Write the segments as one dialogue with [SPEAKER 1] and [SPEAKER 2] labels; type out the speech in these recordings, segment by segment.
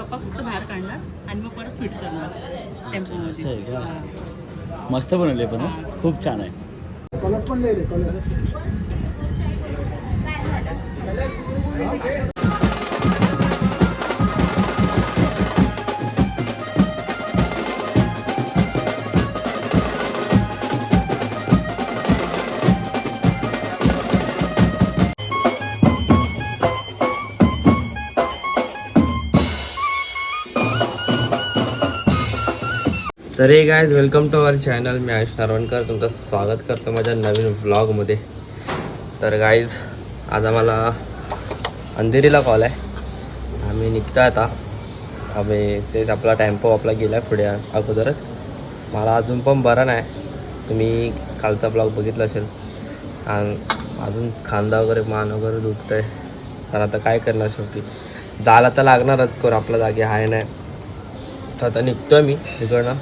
[SPEAKER 1] पप्पा फक्त बाहेर काढणार आणि मग परत फिट करणार
[SPEAKER 2] असं आहे का?
[SPEAKER 1] टेम्पोमध्ये.
[SPEAKER 2] मस्त बनवले पण
[SPEAKER 1] हां.
[SPEAKER 2] खूप छान आहे.
[SPEAKER 3] तर हे guys welcome to our channel. मी आयुष नारवणकर तुमचं स्वागत करतो माझ्या नवीन व्लॉगमध्ये. तर गाईज आज आम्हाला अंधेरीला कॉल आहे. आम्ही निघतो आता. आम्ही तेच आपला टेम्पो आपला गेला आहे पुढे अगोदरच. मला अजून पण बरं नाही. तुम्ही कालचा ब्लॉग बघितला असेल. आणि अजून खांदा वगैरे मान वगैरे दुखतं आहे. तर आता काय करणार शेवटी जायला तर लागणारच. कोण आपल्या जागी आहे नाही. तर आता निघतो आहे मी तिकडनं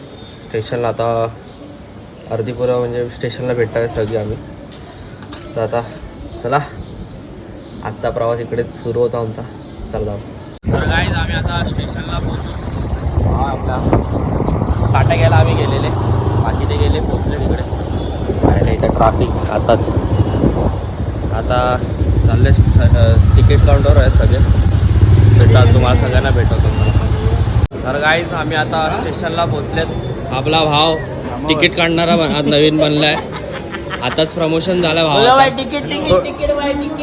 [SPEAKER 3] स्टेशनला. आता अर्धीपुरा म्हणजे स्टेशनला भेटणार आहे सगळी आम्ही. तर आता चला आजचा प्रवास इकडे सुरू होता आमचा. चला तर गाईज आम्ही आता स्टेशनला पोहोचलो. हा आपला काटा घ्यायला आम्ही गेलेले. बाकी ते गेले पोचले तिकडे. पाहिलं इथं ट्राफिक आताच. आता चालले तिकीट काउंटरवर आहे सगळे. भेटतात तुम्हाला सगळ्यांना भेटवतो मला. तर गाईज आम्ही आता स्टेशनला पोचलेत. आपला भाव तिकीट काढणारा आज नवीन बनलाय. आताच प्रमोशन झालं भाव.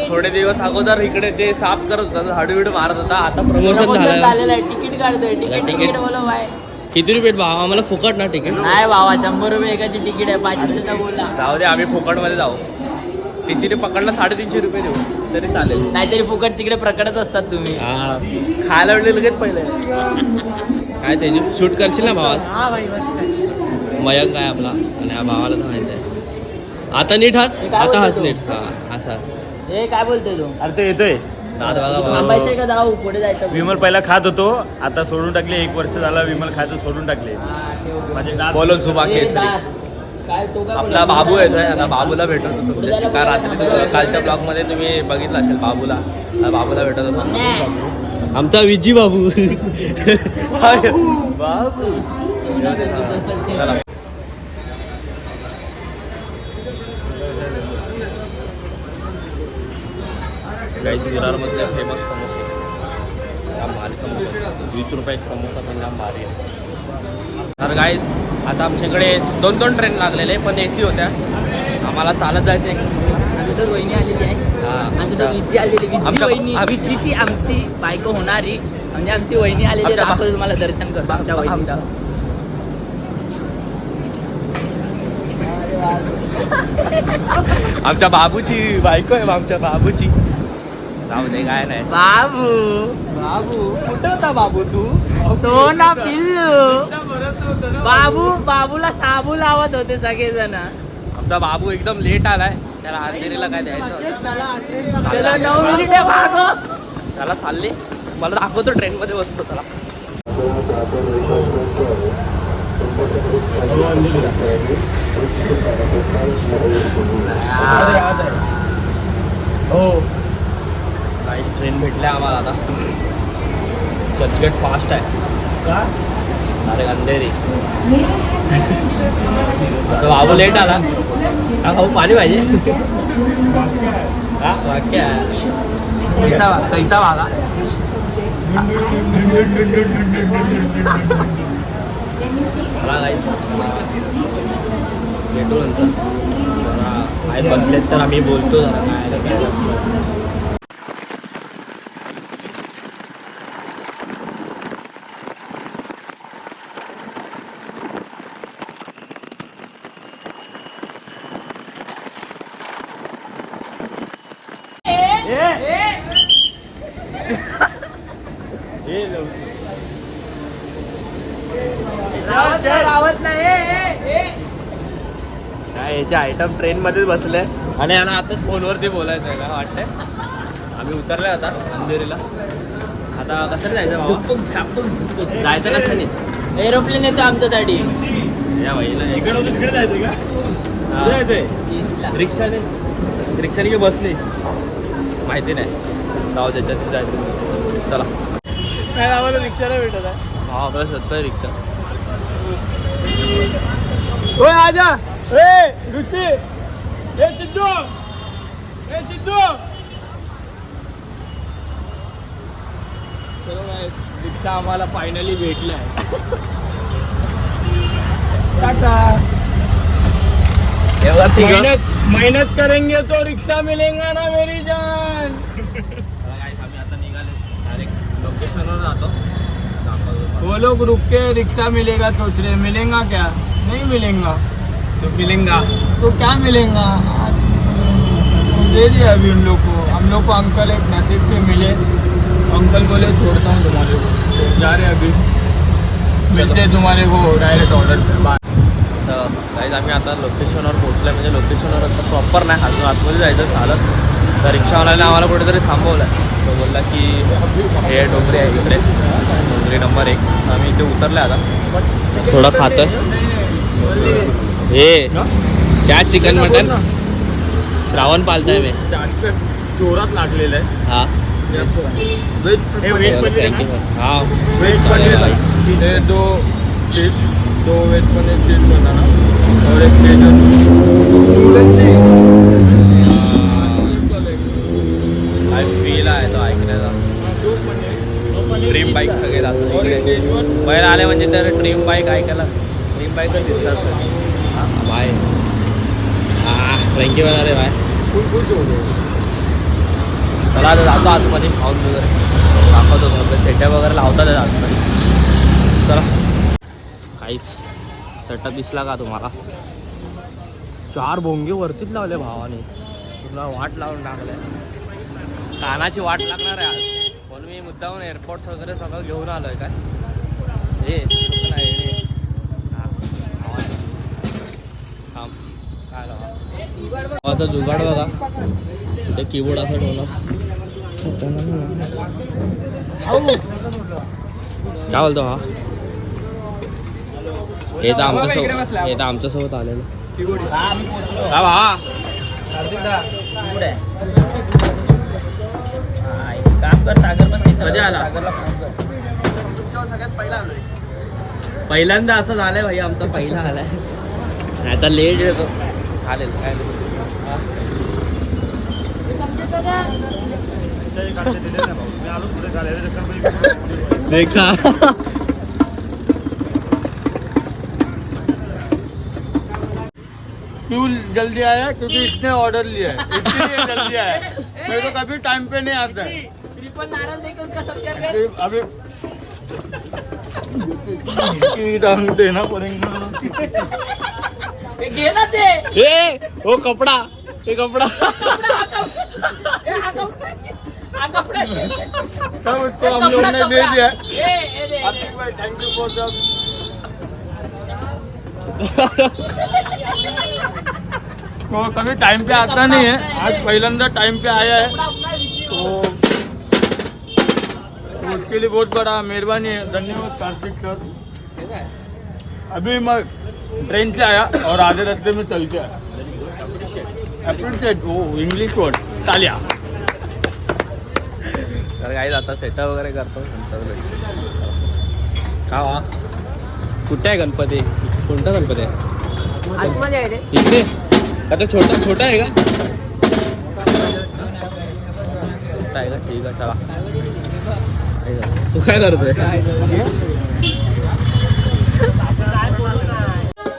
[SPEAKER 3] थोडे दिवस अगोदर इकडे ते साफ करत होता, हाडूबिडू मारत होता. आता प्रमोशन झालं.
[SPEAKER 4] तिकीट काढतोय. तिकीट बोला बाय.
[SPEAKER 3] किती रुपये भाव? आम्हाला फुकट ना तिकीट?
[SPEAKER 4] नाही बाबा 100 रुपये एकाची तिकीट आहे. 500 बोला.
[SPEAKER 3] जाऊ दे आम्ही फुकटमध्ये जाऊ. टीसीने पकडला 350 रुपये देऊ तरी चालेल.
[SPEAKER 4] नाहीतरी फुकट तिकडे प्रकडत असतात तुम्ही.
[SPEAKER 3] हा खायला वेळ लगेच पहिले काय त्याची शूट करशील ना भावाच? मयंक आहे आपला आणि हा भावाला तर माहिती आहे. आता नीट हाच. आता हाच नीट. हा असा.
[SPEAKER 4] हे काय बोलतोय तू?
[SPEAKER 5] अरे तो येतोय.
[SPEAKER 3] दात बघा भाऊ.
[SPEAKER 4] थांबायचंय का जाऊ पुढे जायचं?
[SPEAKER 5] विमल पहिला खात होतो, आता सोडून टाकले. 1 वर्ष झाला विमल खायचं सोडून टाकले. माझे दात
[SPEAKER 3] बोलो सुबा
[SPEAKER 4] हे
[SPEAKER 3] केसरी.
[SPEAKER 4] दात. काय तो काय
[SPEAKER 3] आपला बाबू येतोय. आता बाबूला भेटत होतो तुमच्याशी. का रात्री कालच्या ब्लॉगमध्ये तुम्ही बघितलं असेल बाबूला. बाबूला भेटत होतो. आमचा विजी बाबू. बाबू चला. गाईची विरारमधले फेमस समोसे. जाम भारी समोसा. 20 रुपये एक समोसा पण जाम भारी आहे. तर गाईज आता आमच्याकडे 2 ट्रेन लागलेले पण AC होत्या. आम्हाला चालत जायचं.
[SPEAKER 4] आमची वहिनी आलेली आहे. आमची विजी आलेली. विजी वहिनी. विजीची आमची बायको होणारी म्हणजे आमची वहिनी आलेली. दाखवतो तुम्हाला दर्शन करतो आमच्या वहिनीला.
[SPEAKER 3] आमच्या बाबूची बायको आहे. आमच्या बाबूची जाऊ दे काय नाही.
[SPEAKER 4] बाबू बाबू कुठं होता बाबू तू? सोना पिल्लू. बाबूला साबू लावत होते सगळेजण.
[SPEAKER 3] आमचा बाबू एकदम लेट आलाय. त्याला अंधेरीला काय द्यायचं.
[SPEAKER 4] चला 9 मिनिटे भागो.
[SPEAKER 3] त्याला चालले. मला दाखवतो ट्रेनमध्ये बसतो. चला
[SPEAKER 5] हो
[SPEAKER 3] काही ट्रेन भेटले आम्हाला आता. चर्चगेट फास्ट आहे
[SPEAKER 5] का?
[SPEAKER 3] अरे अंधेरी. आता बाबू लेट आला. हा भाऊ पाणी पाहिजे. हा वाक्य कैसा भागा. भेटू नंतर. जरा बाहेर बसलेत तर आम्ही बोलतो जरा काय.
[SPEAKER 4] रावत नाही.
[SPEAKER 3] काय याचे आयटम ट्रेनमध्येच बसले आणि यांना आताच फोनवरती बोलायचं आहे का वाटतंय. आम्ही उतरले आता अंधेरीला. आता कसं जायचं भावा?
[SPEAKER 4] झुपूक
[SPEAKER 3] जायचं कशाने?
[SPEAKER 4] एरोप्लेन येतो आमच्यासाठी.
[SPEAKER 3] या बाईला
[SPEAKER 5] इकडे जायचं का? जायचंय
[SPEAKER 3] रिक्षाने की बसने माहिती नाही. जाऊ त्याच्यात जायचं. चला
[SPEAKER 1] आम्हाला रिक्षाला भेटत आहे.
[SPEAKER 3] हा आपला शोधतोय रिक्षा.
[SPEAKER 5] ओय आजा ए रुची ए सिद्धू ए सिद्धू. चलो गाइस रिक्षा आम्हाला फायनली भेटलाय. टाटा. मेहनत करेंगे तो रिक्शा मिलेगा ना मेरी जान.
[SPEAKER 3] आम्ही आता निघाले डायरेक्ट लोकेशनवर जातो.
[SPEAKER 5] वो लोग रुक के रिक्शा मिलेगा सोच रहे, मिलेगा क्या? नहीं मिलेगा.
[SPEAKER 3] तो मिलेगा
[SPEAKER 5] तो क्या मिलेगा? दे दिया अभी उन लोग को. हम लोग को अंकल एक नसीब से मिले. अंकल बोले छोड़ता हूँ तुम्हारे को, जा रहे अभी, मिलते तुम्हारे को डायरेक्ट ऑर्डर पे. बाय.
[SPEAKER 3] तर गाईज आम्ही आता लोकेशनवर पोहोचलो. म्हणजे लोकेशनवर आता प्रॉपर नाही, अजून आतमध्ये जायचं चालत. तर रिक्षावाल्याने आम्हाला कुठेतरी थांबवलं आहे. तो बोलला की हे डोंगरी आहे इकडे, डोंगरी नंबर 1. आम्ही इथे उतरले आता. थोडं खातोय. हे क्या चिकन मटन श्रावण पालताय मी.
[SPEAKER 5] जास्त जोरात लागलेलं आहे.
[SPEAKER 3] हा
[SPEAKER 5] वेज
[SPEAKER 3] थँक्यू. हा
[SPEAKER 5] वेज पनीर हे 2 चीज, 2 वेज पनीर चीज बनाना और एक
[SPEAKER 3] काय फील आहे तो ऐकण्याचा. ड्रीम बाईक सगळे जातो इकडे. बाहेर आले म्हणजे तर ड्रीम बाईक ऐकायला, ड्रीम बाईकच दिसतात. बाय थँक्यू रे बाय. चला आता जातो आतमध्ये, खाऊन वगैरे दाखवतो तुम्हाला. सेटअप वगैरे लावतात आतमध्ये. चला काहीच सेटअप दिसला का तुम्हाला? 4 भोंगे वरतीच लावले भावाने, पूर्ण वाट लावून टाकले. कानाची वाट लागणार आहे आज. पण मी मुद्दाहून एअरपोर्ट्स वगैरे सगळं घेऊन आलोय. काय हे नाही काय जुगाड बघा. इथे कीबोर्ड असं ठेवणार. काय बोलतो हा? हे तर आमच्यासोबत आलेलं. हा भावा
[SPEAKER 4] काम कर सागर मस्ती.
[SPEAKER 3] कधी आला?
[SPEAKER 4] सगळ्यात पहिला आलोय.
[SPEAKER 3] पहिल्यांदा असं झालंय भाई, आमचा पहिला आलाय. नाही तर लेट येतो. चालेल काय देखा.
[SPEAKER 5] क्यों जल्दी आया? क्योंकि इसने ऑर्डर लिया है, इसलिए जल्दी आया. मेरे को कभी टाइम पे नहीं आता है.
[SPEAKER 4] श्रीफल नारळ देके उसका सत्कार कर.
[SPEAKER 5] अभी देना पड़ेगा.
[SPEAKER 4] घे ना ते.
[SPEAKER 3] ए ओ कपडा, हे कपडा.
[SPEAKER 4] हा कपडा
[SPEAKER 5] सब उसको हम लोग ने दे दिया. थैंक यू फॉर सब. तो कभी टाइम पे आता नहीं है, आज पहिल्यांदा टाइम पे आया है, तो उसके लिए बहुत बड़ा मेहरबानी है. धन्यवाद कार्तिक सर. अभी मैं ट्रेन से आया और आधे रास्ते में चल के आया. अप्रिशिएट. वो इंग्लिश वर्ड तालिया.
[SPEAKER 3] तर काही आता सेटअप वगैरे करतो. का वा कुठे आहे गणपती? कोणता गणपती आहे?
[SPEAKER 4] आतमध्ये आहे रे.
[SPEAKER 3] इकडे आता छोटा आहे का? छोटा आहे का? ठीक आहे चला. तू काय करतोय?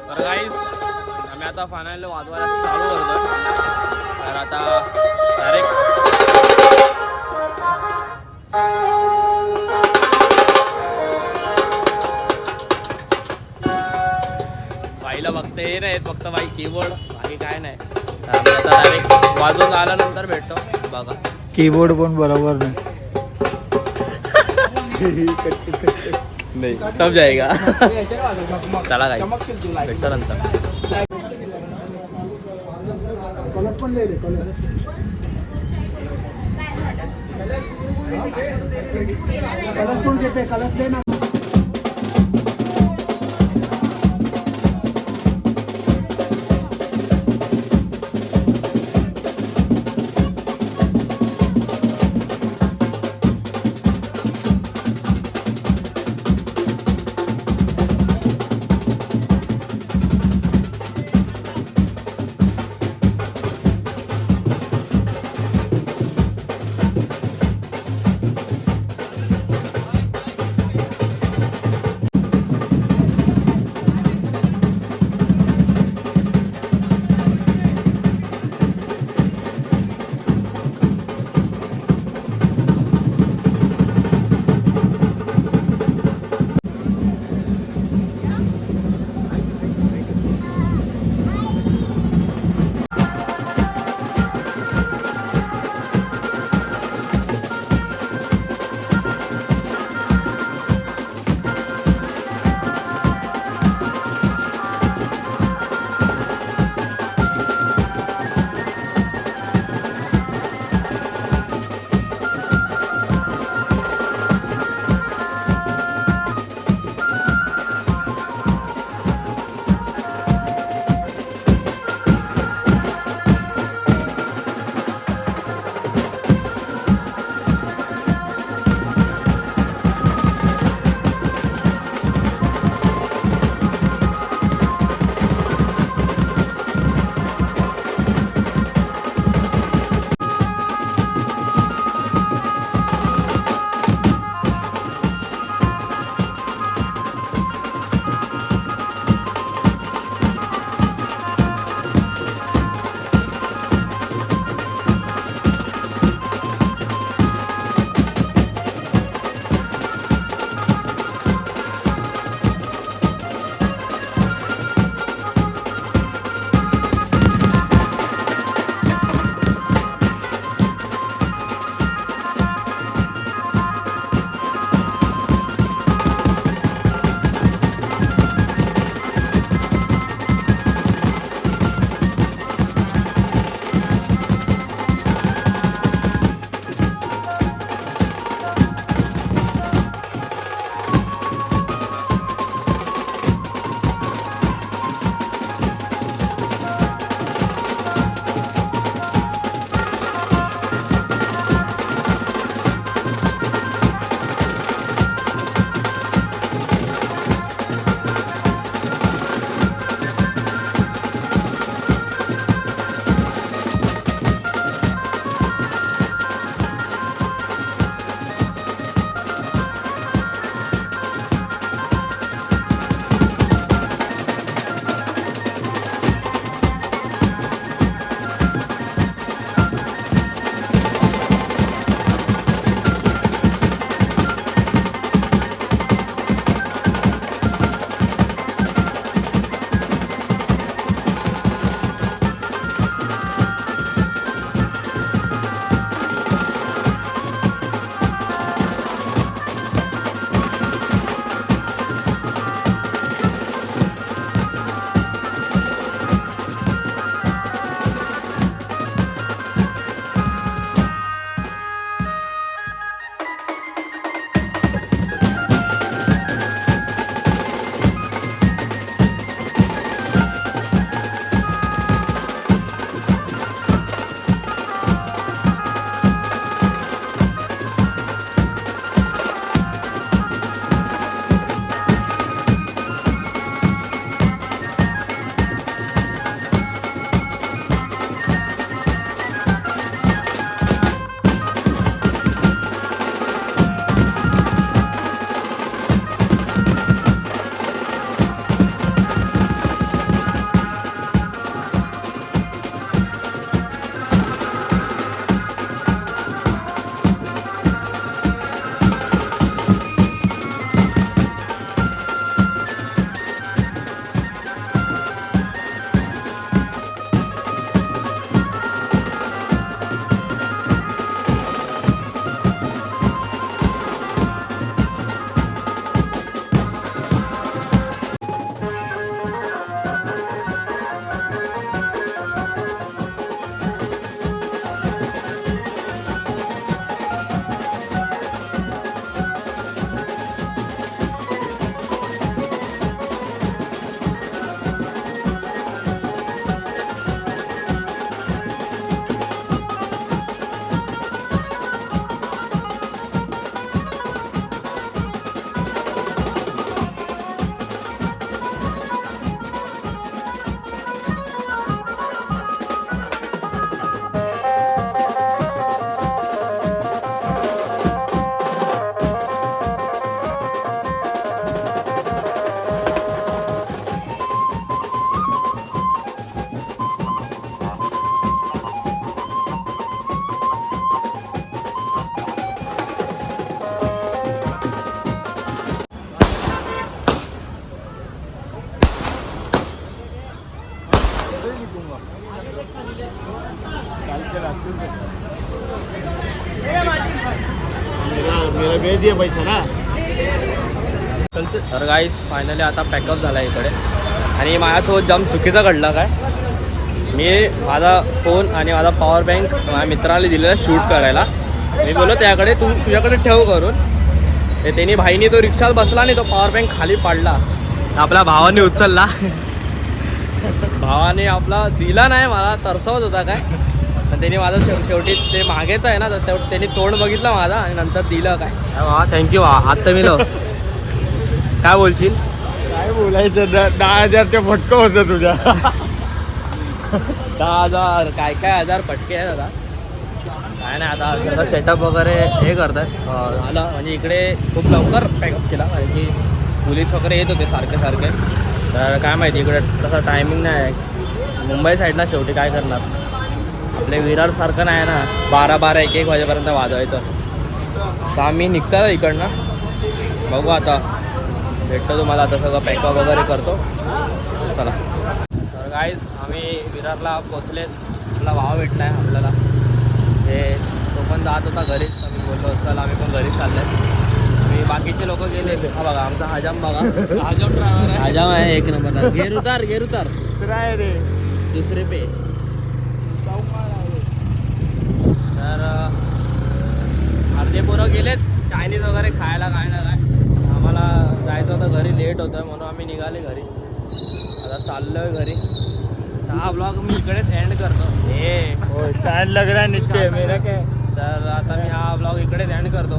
[SPEAKER 3] तर गाईस आम्ही आता फायनल वाजवायला चालू करतो. तर आता डायरेक्ट बाईला बघता हे नाही फक्त बाई कीबोर्ड, बाकी काय नाही. तर आम्ही आता डायरेक्ट वाजवून आल्यानंतर भेटतो. बघा
[SPEAKER 5] कीबोर्ड पण बरोबर नाही.
[SPEAKER 3] नाही सब जाएगा. चला गाईस भेटतो नंतर.
[SPEAKER 5] मेरा भेज दिया पैसा ना.
[SPEAKER 3] तर गाईज फायनली आता पॅकअप झाला इकडे आणि माझ्यासोबत जाम चुकीचं घडलं काय. मी माझा फोन आणि माझा पॉवर बँक माझ्या मित्राला दिलेला शूट करायला. मी बोललो त्याकडे तुझ्याकडे ठेव करून. ते त्यांनी भाईनी तो रिक्षात बसला आणि तो पॉवर बँक खाली पाडला. आपल्या भावाने उचलला. भावाने आपला दिला नाही, मला तरसवत होता काय. तर त्यांनी माझं शेवटी ते मागेच आहे ना, तर त्यांनी तोंड बघितलं माझा आणि नंतर दिलं काय. वा थँक्यू आता मी काय बोलशील.
[SPEAKER 5] काय बोलायचं 10,000च्या फटकं होतं तुझ्या.
[SPEAKER 3] 10,000 काय हजार पटके आहेत आता. काय नाही आता सगळं सेटअप वगैरे हे करतात झालं. म्हणजे इकडे खूप लवकर पॅकअप केला कारण की पोलीस वगैरे येत होते सारखे. तर काय माहिती इकडे तसं टायमिंग नाही आहे. मुंबई साईडला शेवटी काय करणार. आपले विरारसारखं नाही ना 12-12 1-1 वाजेपर्यंत वाजवायचं. तर आम्ही निघतात इकडनं. बघू आता भेटतो तुम्हाला. आता सगळं पॅकअप वगैरे करतो. चला. तर गाईज आम्ही विरारला पोचले. आपला भाव भेटला आहे आपल्याला. हे तो पण जात होता घरीच. आम्ही बोललो चला आम्ही पण घरीच चालले. मी बाकीचे लोक गेले. हा बघा आमचा हजाम बघा.
[SPEAKER 5] हजाम ड्रायव्हर आहे.
[SPEAKER 3] हजाम आहे 1 नंबर. गेर उतार
[SPEAKER 5] काय रे
[SPEAKER 3] दुसरे पे. तर अर्धे पोरं गेलेत चायनीज वगैरे खायला काय ना काय. आम्हाला जायचं होतं घरी, लेट होतं म्हणून आम्ही निघाले घरी. आता चाललोय घरी. तर हा ब्लॉग मी इकडेच एंड करतो.
[SPEAKER 5] हो शायद लग रहा है नीचे मेरा काय.
[SPEAKER 3] तर आता मी हा ब्लॉग इकडेच एंड करतो.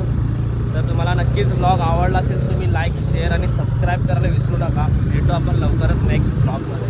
[SPEAKER 3] तर तुम्हाला नक्कीच ब्लॉग आवडला असेल तर तुम्ही लाईक शेअर आणि सबस्क्राईब करायला विसरू नका. भेटू आपण लवकरच नेक्स्ट ब्लॉगमध्ये.